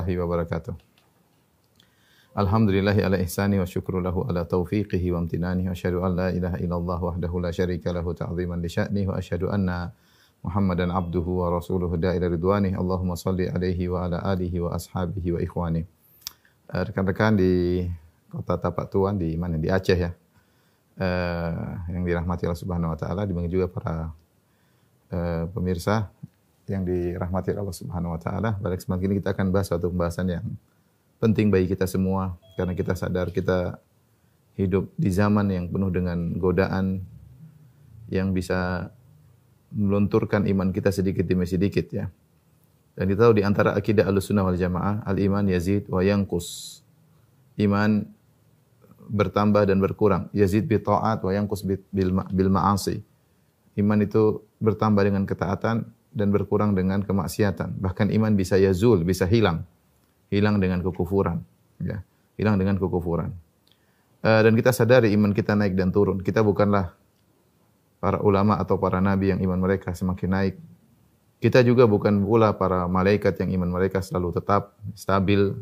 warahmatullahi wabarakatuh. Alhamdulillahi ala ihsani wa syukru lahu ala taufiqihi wa amtinani wa asyhadu an la ilaha illallah wahdahu la syarika lahu ta'ziman li sya'ni wa asyhadu anna Muhammadan abduhu wa rasuluhu da'ila ridwani. Allahumma salli alaihi wa ala alihi wa ashabihi wa ikhwani. Rekan-rekan di Kota Tapak Tuan di mana? Di Aceh ya. Yang dirahmati Allah Subhanahu wa taala, demikian juga para pemirsa yang dirahmati Allah Subhanahu wa taala. Pada kesempatan ini kita akan bahas suatu pembahasan yang penting bagi kita semua karena kita sadar kita hidup di zaman yang penuh dengan godaan yang bisa melunturkan iman kita sedikit demi sedikit ya. Dan kita tahu di antara akidah Ahlussunnah wal Jamaah, al-iman yazid wa yanqus. Iman bertambah dan berkurang. Yazid bi ta'at wa yanqus bil ma'asi. Iman itu bertambah dengan ketaatan dan berkurang dengan kemaksiatan. Bahkan iman bisa yazul, bisa hilang. Hilang dengan kekufuran. Ya. Hilang dengan kekufuran. Dan kita sadari iman kita naik dan turun. Kita bukanlah para ulama atau para nabi yang iman mereka semakin naik. Kita juga bukan pula para malaikat yang iman mereka selalu tetap, stabil,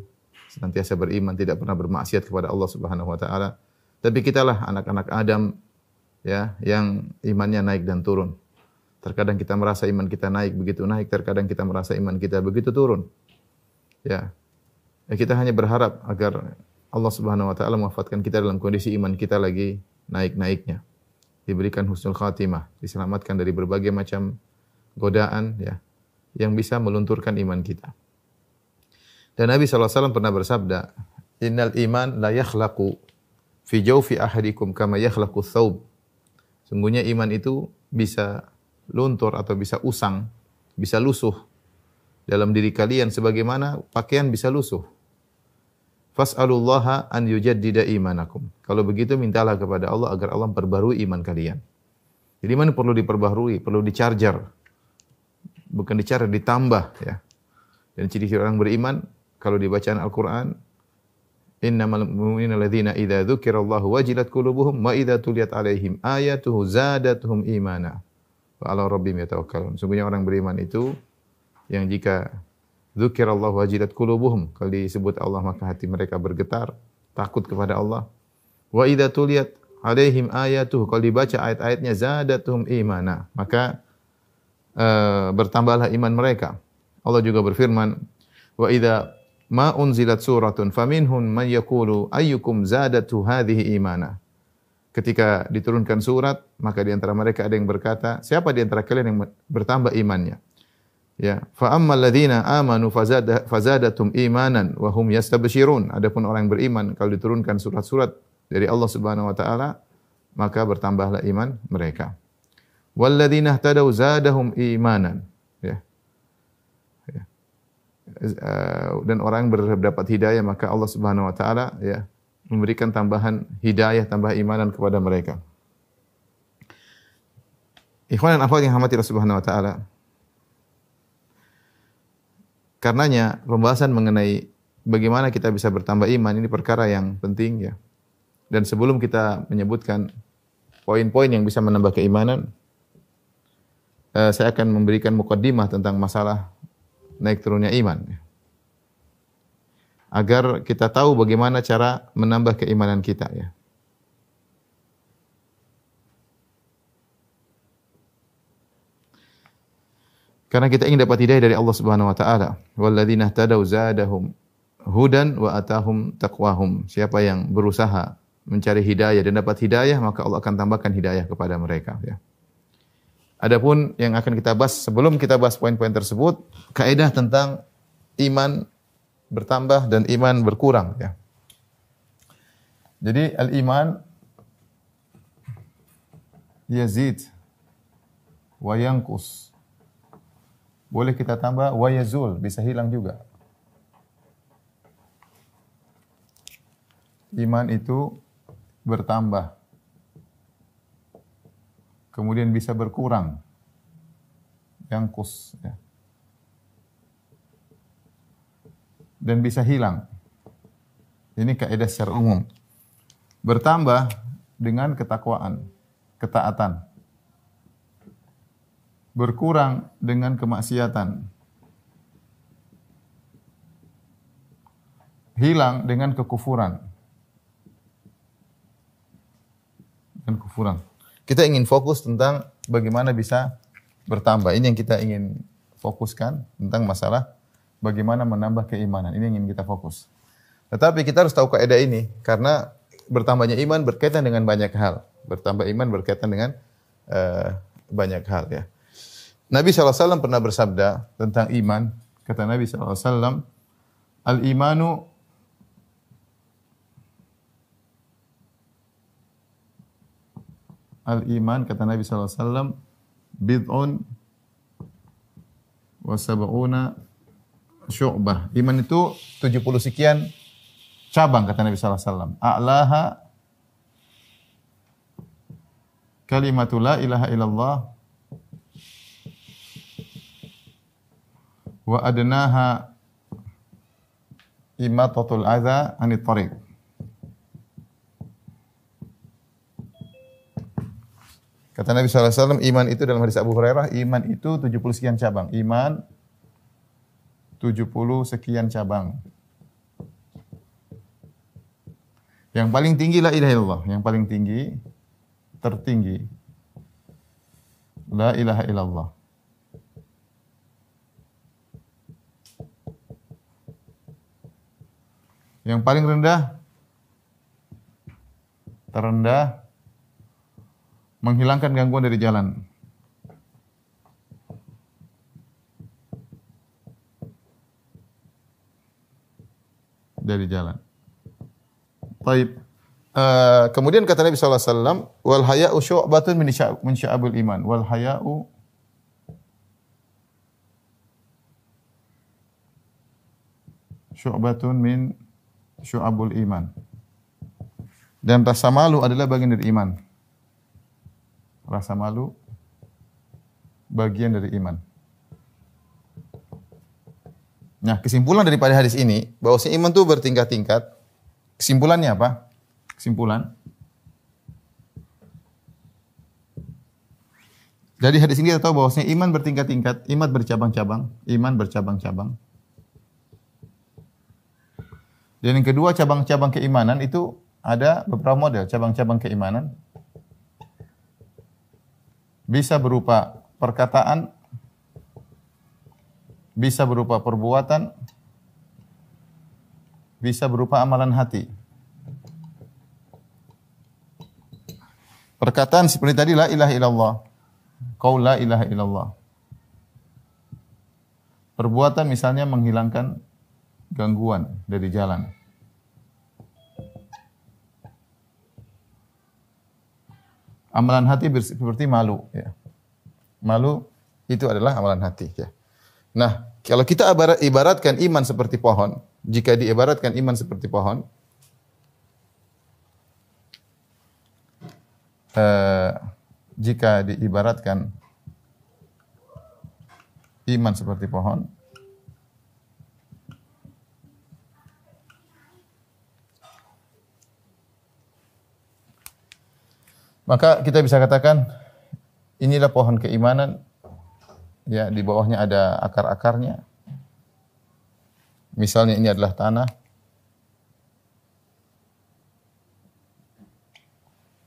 senantiasa beriman, tidak pernah bermaksiat kepada Allah Subhanahu wa taala. Tapi kitalah anak-anak Adam ya, yang imannya naik dan turun. Terkadang kita merasa iman kita naik, begitu naik, terkadang kita merasa iman kita begitu turun. Ya. Kita hanya berharap agar Allah Subhanahu wa taala mewafatkan kita dalam kondisi iman kita lagi naik-naiknya. Diberikan husnul khatimah, diselamatkan dari berbagai macam godaan ya yang bisa melunturkan iman kita. Dan Nabi SAW pernah bersabda, "Innal iman la yakhlaqu fi jawfi ahadikum kama yakhlaqu thawb." Sungguhnya iman itu bisa luntur atau bisa usang, bisa lusuh dalam diri kalian sebagaimana pakaian bisa lusuh. Fas'alullaha an yujaddida imanakum. Kalau begitu mintalah kepada Allah agar Allah memperbarui iman kalian. Jadi iman perlu diperbarui, perlu di-charger. Bukan di-charger, ditambah ya. Dan ciri-ciri orang beriman kalau dibacaan Al-Qur'an, innamal mu'minuna alladzina idza dzukirallahu wajilat qulubuhum wa idza tuliyat alaihim ayatuhu zadatuhum imana. Wa 'ala rabbihim yatawakkalun. Sungguhnya orang beriman itu yang jika dzukirallahu wajilat qulubuhum, kalau disebut Allah maka hati mereka bergetar, takut kepada Allah. Wa idza tuliyat alaihim ayatuhu, kalau dibaca ayat-ayatnya zadatuhum imana, maka bertambahlah iman mereka. Allah juga berfirman, wa idza ma unzilat suratun faminhum man yaqulu ayyukum zadatu hadhihi imana. Ketika diturunkan surat, maka di antara mereka ada yang berkata, siapa di antara kalian yang bertambah imannya? Ya, fa ammal ladzina amanu fazadatum imanan wa hum yastabshirun. Adapun orang yang beriman kalau diturunkan surat-surat dari Allah Subhanahu wa taala, maka bertambahlah iman mereka. Wal ladzina ihtadaw zadahum imanan. Ya. Ya. Dan orang yang berdapat hidayah maka Allah Subhanahu wa taala ya memberikan tambahan hidayah, tambah imanan kepada mereka. Ikhwan dan akhwat yang dirahmati Allah Subhanahu wa taala. Karenanya pembahasan mengenai bagaimana kita bisa bertambah iman ini perkara yang penting ya. Dan sebelum kita menyebutkan poin-poin yang bisa menambah keimanan, saya akan memberikan mukaddimah tentang masalah naik turunnya iman. Agar kita tahu bagaimana cara menambah keimanan kita ya. Karena kita ingin dapat hidayah dari Allah Subhanahu wa taala. Walladzina ihtadaw zadahum hudan wa atahum taqwahum. Siapa yang berusaha mencari hidayah dan dapat hidayah, maka Allah akan tambahkan hidayah kepada mereka ya. Adapun yang akan kita bahas sebelum kita bahas poin-poin tersebut, kaidah tentang iman bertambah dan iman berkurang ya. Jadi al-iman yazid wa yanqus. Boleh kita tambah wa yazul, bisa hilang juga. Iman itu bertambah. Kemudian bisa berkurang. Yanqus ya. Dan bisa hilang. Ini kaidah secara umum. Bertambah dengan ketakwaan, ketaatan. Berkurang dengan kemaksiatan. hilang dengan kekufuran. Dengan kekufuran. Kita ingin fokus tentang bagaimana bisa bertambah. Ini yang kita ingin fokuskan tentang masalah bagaimana menambah keimanan. Ini yang ingin kita fokus. Tetapi kita harus tahu kaidah ini karena bertambahnya iman berkaitan dengan banyak hal. Bertambah iman berkaitan dengan banyak hal ya. Nabi SAW pernah bersabda tentang iman. Kata Nabi SAW, Al-imanu Al-iman, kata Nabi SAW, bid'un wa sab'una syu'bah. Iman itu 70 sekian cabang, kata Nabi SAW. A'laha kalimatu la ilaha illallah wa adnaha imatatul adza anit tariq. Kata Nabi SAW, iman itu dalam hadis Abu Hurairah, iman itu 70 sekian cabang. Iman 70 sekian cabang. Yang paling tinggi la ilaha illallah. Yang paling tinggi, tertinggi, la ilaha illallah. Yang paling rendah, terendah, menghilangkan gangguan dari jalan. Dari jalan. Baik. Kemudian kata Nabi SAW, wal haya'u syu'batun min sya'abul iman. Wal haya'u syu'batun min syu'abul iman. Dan rasa malu adalah bagian dari iman. Rasa malu bagian dari iman. Nah, kesimpulan daripada hadis ini bahwa iman itu bertingkat-tingkat. Kesimpulannya apa? Kesimpulan. Dari hadis ini kita tahu bahwasanya iman bertingkat-tingkat, iman bercabang-cabang, iman bercabang-cabang. Dan yang kedua, cabang-cabang keimanan itu ada beberapa model cabang-cabang keimanan. Bisa berupa perkataan, bisa berupa perbuatan, bisa berupa amalan hati. Perkataan seperti tadi, la ilaha illallah. Qaul la ilaha illallah. Perbuatan misalnya menghilangkan gangguan dari jalan. Amalan hati seperti malu. Ya. Malu itu adalah amalan hati. Ya. Nah, kalau kita ibaratkan iman seperti pohon, jika diibaratkan iman seperti pohon, jika diibaratkan iman seperti pohon, maka kita bisa katakan inilah pohon keimanan. Ya, di bawahnya ada akar-akarnya. Misalnya ini adalah tanah.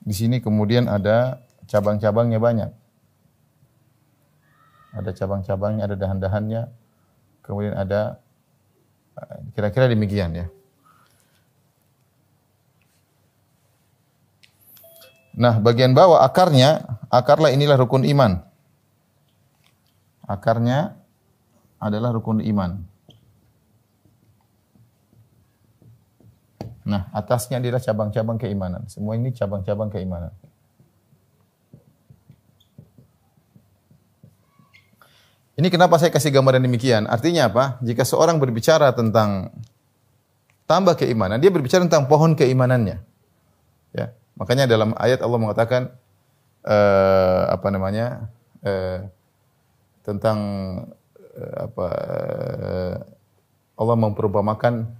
Di sini kemudian ada cabang-cabangnya banyak. Ada cabang-cabangnya, ada dahan-dahannya. Kemudian ada kira-kira demikian ya. Nah, bagian bawah akarlah inilah rukun iman. Akarnya adalah rukun iman. Nah, atasnya adalah cabang-cabang keimanan. Semua ini cabang-cabang keimanan. Ini kenapa saya kasih gambaran demikian? Artinya apa? Jika seorang berbicara tentang tambah keimanan, dia berbicara tentang pohon keimanannya. Ya. Makanya dalam ayat Allah mengatakan tentang Allah memperumpamakan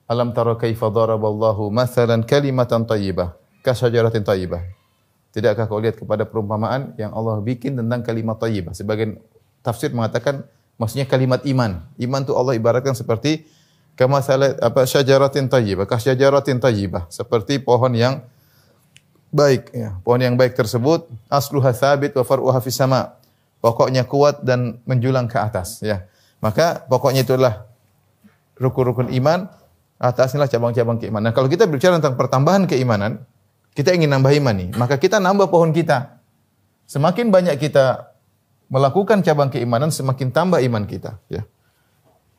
alam tara kaifa daraballahu mathalan kalimatan thayyibah kasyajaratin thayyibah. Tidakkah kau lihat kepada perumpamaan yang Allah bikin tentang kalimat thayyibah? Sebagian tafsir mengatakan Maksudnya kalimat iman. Iman itu Allah ibaratkan seperti syajaratin thayyibah, seperti pohon yang baik ya. Pohon yang baik tersebut asluha tsabit wa far'uha fis sama. Pokoknya kuat dan menjulang ke atas ya. Maka pokoknya itulah rukun-rukun iman, atasnya lah cabang-cabang keimanan. Nah, kalau kita bicara tentang pertambahan keimanan, kita ingin nambah iman nih, maka kita nambah pohon kita. Semakin banyak kita melakukan cabang keimanan, semakin tambah iman kita ya.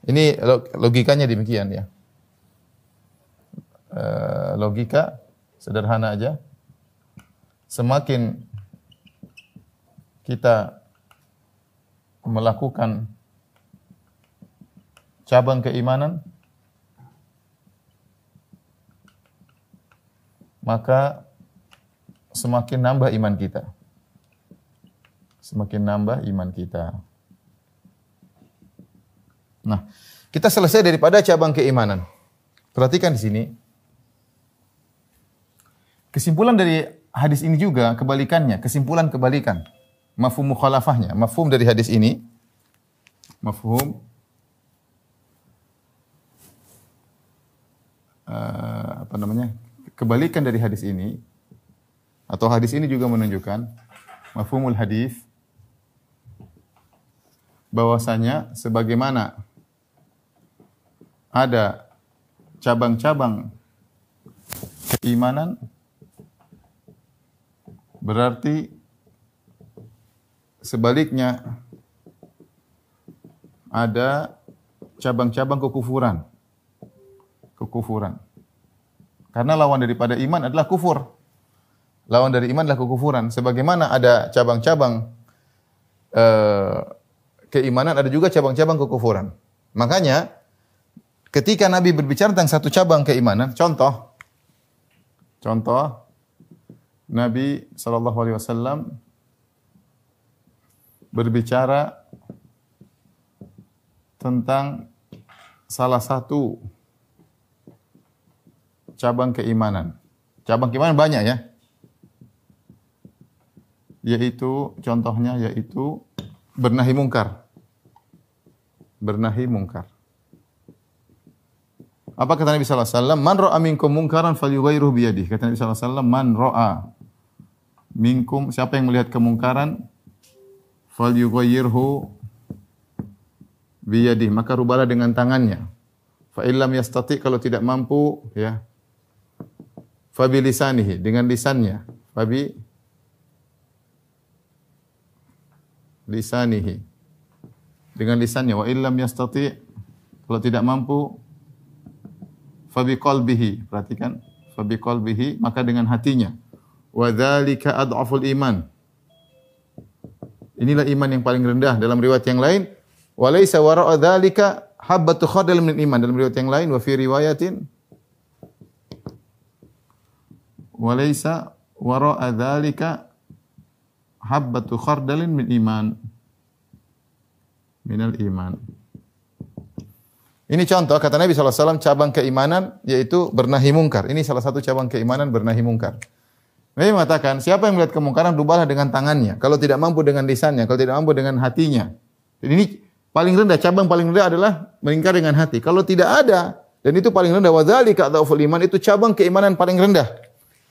Ini logikanya demikian ya. Logika sederhana aja. Semakin kita melakukan cabang keimanan, maka semakin nambah iman kita. Semakin nambah iman kita. Nah, kita selesai daripada cabang keimanan. Perhatikan di sini. Kesimpulan dari hadis ini juga kebalikannya, kesimpulan kebalikan. Mafhum mukhalafahnya, mafhum dari hadis ini. Mafhum kebalikan dari hadis ini, atau hadis ini juga menunjukkan mafhumul hadis bahwasanya sebagaimana ada cabang-cabang keimanan, berarti sebaliknya ada cabang-cabang kekufuran. Kekufuran. Karena lawan daripada iman adalah kufur. Lawan dari iman adalah kekufuran. Sebagaimana ada cabang-cabang keimanan, ada juga cabang-cabang kekufuran. Makanya ketika Nabi berbicara tentang satu cabang keimanan, contoh Nabi SAW berbicara tentang salah satu cabang keimanan. Cabang keimanan banyak ya. Contohnya yaitu bernahi mungkar. Bernahi mungkar. Apa kata Nabi sallallahu alaihi wasallam? Man ra'a minkum munkaran falyughayyirhu bi yadihi. Kata Nabi sallallahu alaihi wasallam, man ra'a minkum, siapa yang melihat kemungkaran, falyughayyirhu bi yadihi, maka rubahlah dengan tangannya. Fa illam yastati, kalau tidak mampu ya, fa bi lisanihi, dengan lisannya. Fa bi lisanihi, dengan lisannya. Wa illam yastati, kalau tidak mampu, fa bi qalbihi, perhatikan, fa bi qalbihi, maka dengan hatinya. Wa dzalika adhaful iman, inilah iman yang paling rendah. Dalam riwayat yang lain, wa laisa wara'a dzalika habbatu khardal min iman. Dalam riwayat yang lain, wa fi riwayatin wa laisa wara'a dzalika habbatu khardalin min iman, minal iman. Ini contoh kata Nabi SAW cabang keimanan, yaitu bernahi mungkar. Ini salah satu cabang keimanan, bernahi mungkar. Nabi mengatakan, siapa yang melihat kemungkaran, rubahlah dengan tangannya. Kalau tidak mampu dengan lisannya, kalau tidak mampu dengan hatinya. Jadi ini paling rendah, cabang paling rendah adalah mengingkar dengan hati. Kalau tidak ada, dan itu paling rendah, wa dzalika adhaful iman, itu cabang keimanan paling rendah.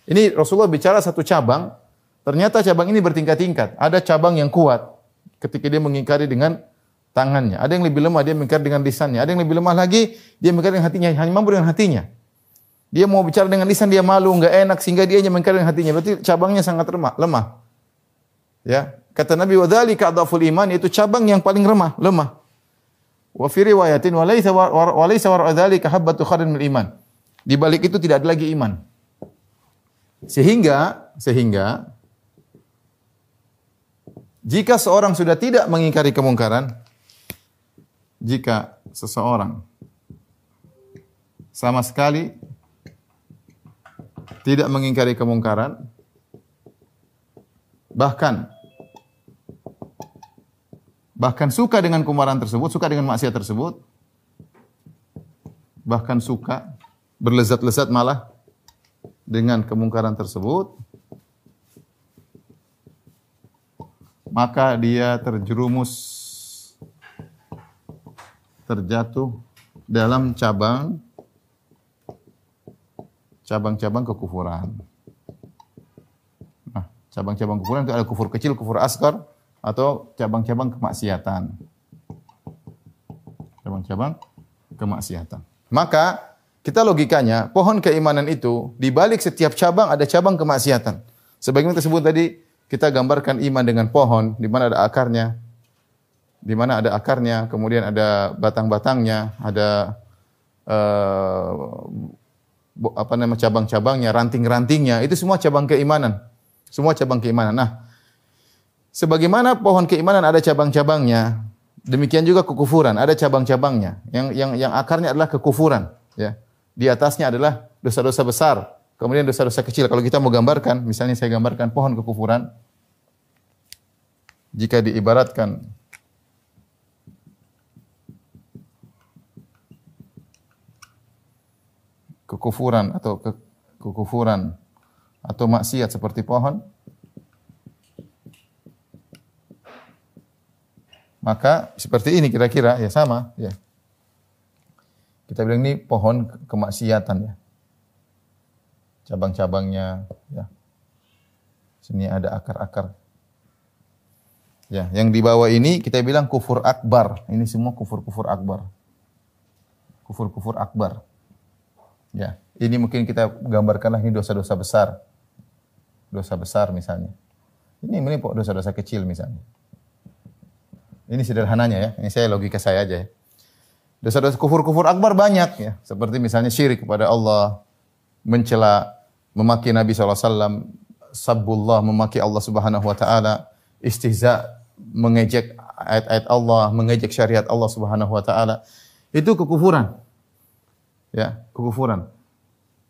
Ini Rasulullah bicara satu cabang, ternyata cabang ini bertingkat-tingkat. Ada cabang yang kuat ketika dia mengingkari dengan tangannya. Ada yang lebih lemah, dia mengingkari dengan lisannya. Ada yang lebih lemah lagi, dia mengingkari dengan hatinya, hanya mampu dengan hatinya. Dia mau bicara dengan lisan, dia malu, enggak enak, sehingga dia hanya mengingkari dengan hatinya. Berarti cabangnya sangat lemah. Ya, kata Nabi, wa dzalika adhaful iman, itu cabang yang paling lemah. Wa fi riwayatin wa laysa wara'a dzalika habbatu khardal min iman. Di balik itu tidak ada lagi iman. Sehingga jika seorang sudah tidak mengingkari kemungkaran, jika seseorang sama sekali tidak mengingkari kemungkaran, bahkan suka dengan kemungkaran tersebut, suka dengan maksiat tersebut, bahkan suka, berlezat-lezat malah dengan kemungkaran tersebut, maka dia terjerumus terjatuh dalam cabang-cabang kekufuran. Nah, cabang-cabang kekufuran itu ada kufur kecil, kufur asghar, atau cabang-cabang kemaksiatan. Cabang-cabang kemaksiatan. Maka kita logikanya, pohon keimanan itu di balik setiap cabang ada cabang kemaksiatan. Sebagaimana tersebut tadi, kita gambarkan iman dengan pohon di mana ada akarnya. Di mana ada akarnya, kemudian ada batang-batangnya, ada cabang-cabangnya, ranting-rantingnya, itu semua cabang keimanan. Semua cabang keimanan. Nah, sebagaimana pohon keimanan ada cabang-cabangnya, demikian juga kekufuran ada cabang-cabangnya. Yang akarnya adalah kekufuran, ya. Di atasnya adalah dosa-dosa besar, kemudian dosa-dosa kecil. Kalau kita mau gambarkan, misalnya saya gambarkan pohon kekufuran, jika diibaratkan kekufuran atau maksiat seperti pohon, maka seperti ini kira-kira, ya sama, ya. Kita bilang ini pohon kemaksiatan, ya. Cabang-cabangnya, ya. Sini ada akar-akar. Ya, yang di bawah ini kita bilang kufur akbar. Ini semua kufur-kufur akbar. Kufur-kufur akbar. Ya, ini mungkin kita gambarkanlah ini dosa-dosa besar. Dosa besar misalnya. Ini dosa-dosa kecil misalnya. Ini sederhananya, ya. Ini saya logika saya aja, ya. Dosa-dosa kufur-kufur akbar banyak, ya. Seperti misalnya syirik kepada Allah, mencela, memaki Nabi SAW, sabbullah, memaki Allah Subhanahu wa taala, istihza, mengejek ayat-ayat Allah, mengejek syariat Allah Subhanahu wa taala. Itu kekufuran. Ya, kekufuran.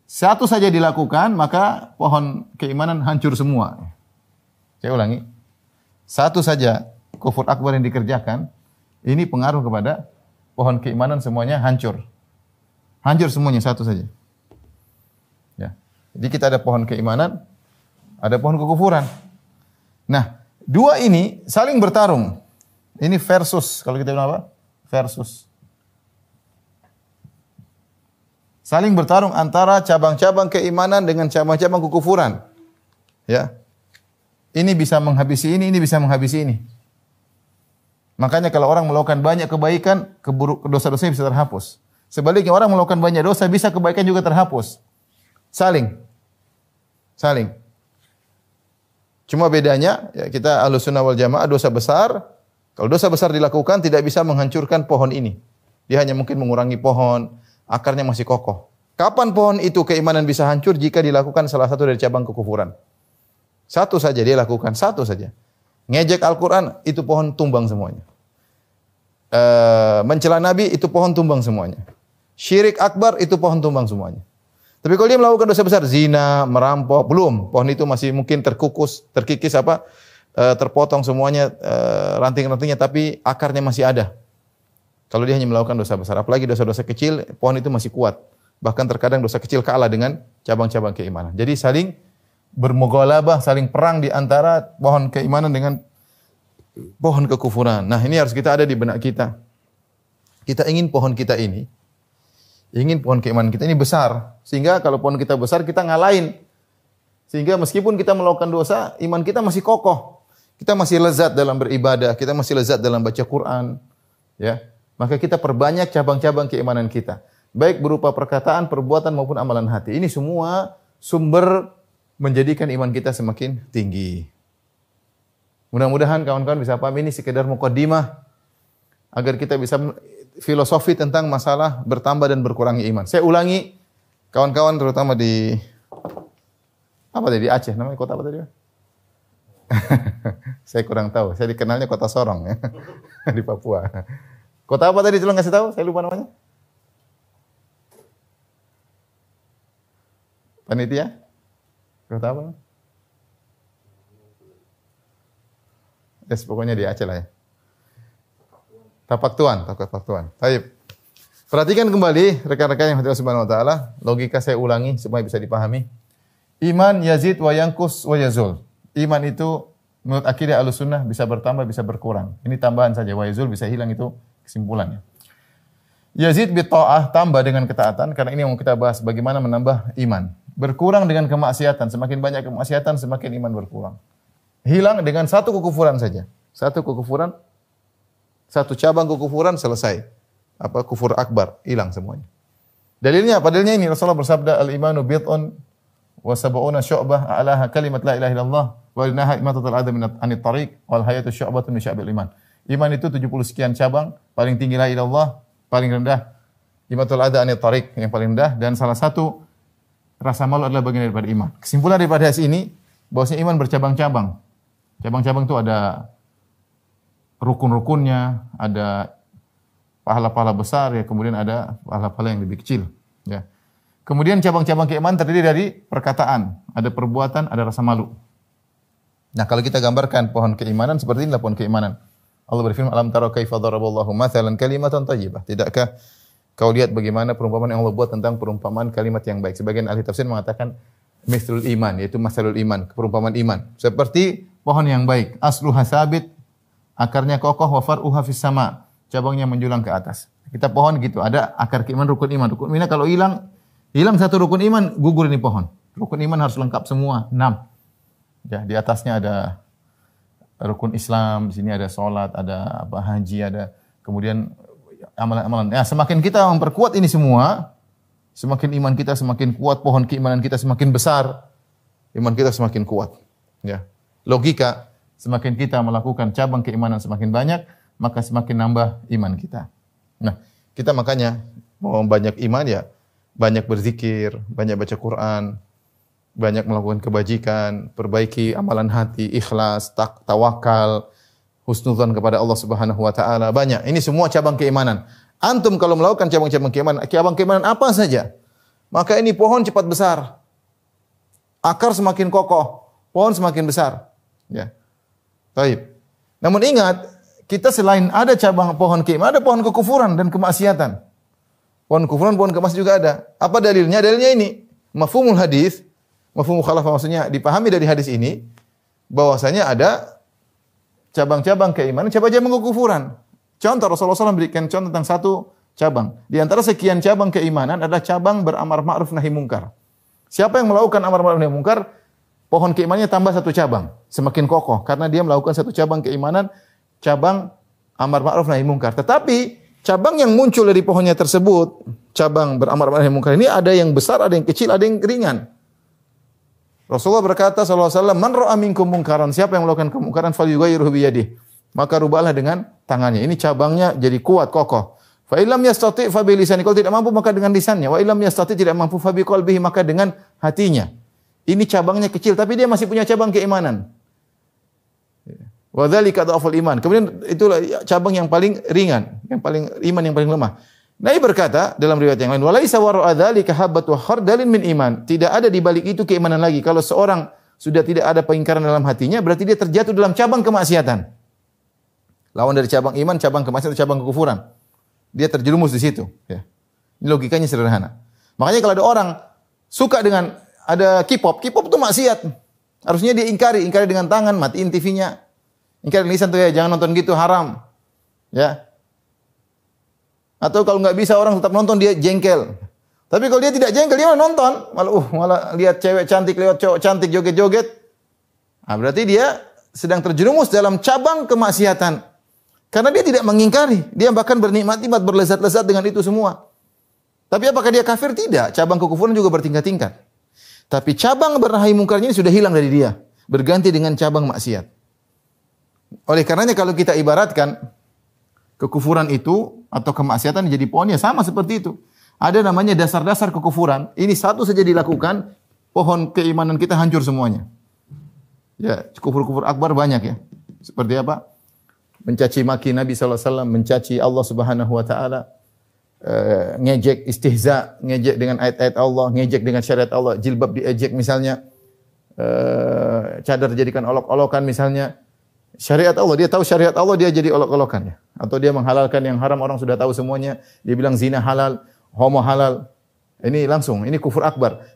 Satu saja dilakukan, maka pohon keimanan hancur semua. Saya ulangi. Satu saja kufur akbar yang dikerjakan, ini pengaruh kepada pohon keimanan semuanya hancur. Hancur semuanya satu saja. Ya. Jadi kita ada pohon keimanan, ada pohon kekufuran. Nah, dua ini saling bertarung. Ini versus, kalau kita bilang apa? Versus. Saling bertarung antara cabang-cabang keimanan dengan cabang-cabang kekufuran. Ya. Ini bisa menghabisi ini bisa menghabisi ini. Makanya kalau orang melakukan banyak kebaikan, dosa-dosanya bisa terhapus. Sebaliknya orang melakukan banyak dosa, bisa kebaikan juga terhapus. Saling. Cuma bedanya, ya, kita Ahlussunnah wal Jamaah dosa besar, kalau dosa besar dilakukan tidak bisa menghancurkan pohon ini. Dia hanya mungkin mengurangi pohon, akarnya masih kokoh. Kapan pohon itu keimanan bisa hancur? Jika dilakukan salah satu dari cabang kekufuran. Satu saja dia lakukan, satu saja. Ngejek Al-Quran, itu pohon tumbang semuanya. Mencela Nabi, itu pohon tumbang semuanya. Syirik akbar, itu pohon tumbang semuanya. Tapi kalau dia melakukan dosa besar, zina, merampok, belum. Pohon itu masih mungkin terkikis terpotong semuanya, ranting-rantingnya, tapi akarnya masih ada. Kalau dia hanya melakukan dosa besar, apalagi dosa-dosa kecil, pohon itu masih kuat. Bahkan terkadang dosa kecil kalah dengan cabang-cabang keimanan. Jadi saling bermughalabah, saling perang di antara pohon keimanan dengan pohon kekufuran. Nah, ini harus kita ada di benak kita. Kita ingin pohon kita ini, ingin pohon keimanan kita ini besar. Sehingga kalau pohon kita besar, kita ngalahin. Sehingga meskipun kita melakukan dosa, iman kita masih kokoh. Kita masih lezat dalam beribadah, kita masih lezat dalam baca Quran. Ya, maka kita perbanyak cabang-cabang keimanan kita. Baik berupa perkataan, perbuatan maupun amalan hati. Ini semua sumber menjadikan iman kita semakin tinggi. Mudah-mudahan kawan-kawan bisa paham, ini sekedar muqaddimah agar kita bisa filosofi tentang masalah bertambah dan berkurangnya iman. Saya ulangi, kawan-kawan terutama di Aceh, namanya kota apa tadi? Saya kurang tahu. Saya dikenalnya kota Sorong, ya. Di Papua. Kota apa tadi? Tolong kasih tahu, saya lupa namanya. Panitia? Kota apa? Yes, pokoknya di Aceh lah, ya. Tapak Tuan. Baik. Perhatikan kembali rekan-rekan yang hadirin subhanahu wa taala, logika saya ulangi supaya bisa dipahami. Iman yazid wa yanqus wa yazul. Iman itu menurut akidah Ahlussunnah bisa bertambah, bisa berkurang. Ini tambahan saja, wa yazul bisa hilang, itu kesimpulannya. Yazid bi ta'ah, tambah dengan ketaatan, karena ini yang mau kita bahas bagaimana menambah iman. Berkurang dengan kemaksiatan, semakin banyak kemaksiatan semakin iman berkurang. Hilang dengan satu kekufuran saja. Satu kekufuran, satu cabang kekufuran selesai. Apa kufur akbar, hilang semuanya. Dalilnya apa? Dalilnya ini Rasulullah bersabda al-imanu bid'un wa sab'una syu'bah a'laha kalimat la ilaha illallah wa inaha imatatul adha min anit tariq wal hayatu syu'batun min sya'bil iman. Iman itu 70 sekian cabang, paling tinggi la ilaha illallah, paling rendah imatul adha anit tariq, yang paling rendah, dan salah satu rasa malu adalah bagian daripada iman. Kesimpulan daripada hadis ini bahwasanya iman bercabang-cabang. Cabang-cabang itu ada rukun-rukunnya, ada pahala-pahala besar, ya, kemudian ada pahala-pahala yang lebih kecil, ya. Kemudian cabang-cabang keimanan terdiri dari perkataan, ada perbuatan, ada rasa malu. Nah, kalau kita gambarkan pohon keimanan seperti inilah pohon keimanan. Allah berfirman, "Alam tara kaifa daraballahu mathalan kalimatan thayyibah." Tidakkah kau lihat bagaimana perumpamaan yang Allah buat tentang perumpamaan kalimat yang baik? Sebagian ahli tafsir mengatakan mithlul iman, yaitu masalul iman, perumpamaan iman. Seperti pohon yang baik, asluha sabit, akarnya kokoh, wa far'uha fis sama, cabangnya menjulang ke atas. Kita pohon gitu, ada akar keimanan, rukun iman. Rukun iman kalau hilang satu rukun iman, gugur ini pohon. Rukun iman harus lengkap semua, 6. Ya, di atasnya ada rukun Islam, di sini ada salat, ada apa haji, ada kemudian amalan-amalan. Ya, semakin kita memperkuat ini semua, semakin iman kita semakin kuat, pohon keimanan kita semakin besar, iman kita semakin kuat. Ya. Logika, semakin kita melakukan cabang keimanan semakin banyak, maka semakin nambah iman kita. Nah, kita makanya mau banyak iman ya, banyak berzikir, banyak baca Quran, banyak melakukan kebajikan, perbaiki amalan hati, ikhlas, tawakal, husnudzan kepada Allah Subhanahu wa taala. Banyak. Ini semua cabang keimanan. Antum kalau melakukan cabang-cabang keimanan apa saja, maka ini pohon cepat besar. Akar semakin kokoh, pohon semakin besar. Ya. Baik. Namun ingat, kita selain ada cabang pohon keimanan, ada pohon kekufuran dan kemaksiatan. Pohon kekufuran, pohon kemaksiatan juga ada. Apa dalilnya? Dalilnya ini, mafhumul hadis, mafhumul khalafah, maksudnya dipahami dari hadis ini bahwasanya ada cabang-cabang keimanan, cabang-cabang kekufuran. Contoh Rasulullah SAW memberikan contoh tentang satu cabang. Di antara sekian cabang keimanan adalah cabang beramar ma'ruf nahi mungkar. Siapa yang melakukan amar ma'ruf nahi mungkar, pohon keimanannya tambah satu cabang, semakin kokoh karena dia melakukan satu cabang keimanan, cabang amar ma'ruf nahi mungkar. Tetapi cabang yang muncul dari pohonnya tersebut, cabang beramar ma'ruf nahi mungkar ini ada yang besar, ada yang kecil, ada yang ringan. Rasulullah berkata sallallahu alaihi wasallam, "Man ra'a minkum mungkaran," siapa yang melakukan kemungkaran falyughayyirhu bi yadihi, maka rubahlah dengan tangannya. Ini cabangnya jadi kuat, kokoh. Fa illam yastati' fa bi lisanihi, kalau tidak mampu maka dengan lisannya. Wa illam yastati' tidak mampu fa bi qalbihi, maka dengan hatinya. Ini cabangnya kecil tapi dia masih punya cabang keimanan. Wa dzalika dhaful iman. Kemudian itulah cabang yang paling ringan, yang paling iman yang paling lemah. Nabi berkata dalam riwayat yang lain, "Walaisa wara'a dzalika habbatu khardalin min iman." Tidak ada di balik itu keimanan lagi. Kalau seorang sudah tidak ada pengingkaran dalam hatinya, berarti dia terjatuh dalam cabang kemaksiatan. Lawan dari cabang iman, cabang kemaksiatan, cabang kekufuran. Dia terjerumus di situ, ya. Ini logikanya sederhana. Makanya kalau ada orang suka dengan ada K-pop itu maksiat. Harusnya dia ingkari dengan tangan, matiin TV-nya. Ingkari lisan tuh, ya, jangan nonton gitu, haram. Ya. Atau kalau nggak bisa orang tetap nonton, dia jengkel. Tapi kalau dia tidak jengkel, dia malah nonton, malah lihat cewek cantik, lewat cowok cantik joget-joget. Nah, berarti dia sedang terjerumus dalam cabang kemaksiatan. Karena dia tidak mengingkari, dia bahkan bernikmat-nikmat, berlezat-lezat dengan itu semua. Tapi apakah dia kafir? Tidak. Cabang kekufuran juga bertingkat-tingkat. Tapi cabang bernahi mungkarnya ini sudah hilang dari dia, berganti dengan cabang maksiat. Oleh karenanya kalau kita ibaratkan kekufuran itu atau kemaksiatan jadi pohonnya sama seperti itu. Ada namanya dasar-dasar kekufuran. Ini satu saja dilakukan, pohon keimanan kita hancur semuanya. Ya, kufur-kufur akbar banyak ya. Seperti apa? Mencaci maki Nabi SAW, mencaci Allah Subhanahu Wa Taala, ngejek istihza, ngejek dengan ayat-ayat Allah, ngejek dengan syariat Allah, jilbab diejek misalnya, cadar dijadikan olok-olokan misalnya. Syariat Allah, dia tahu syariat Allah, dia jadi olok-olokannya. Atau dia menghalalkan yang haram, orang sudah tahu semuanya. Dia bilang zina halal, homo halal. Ini langsung, ini kufur akbar.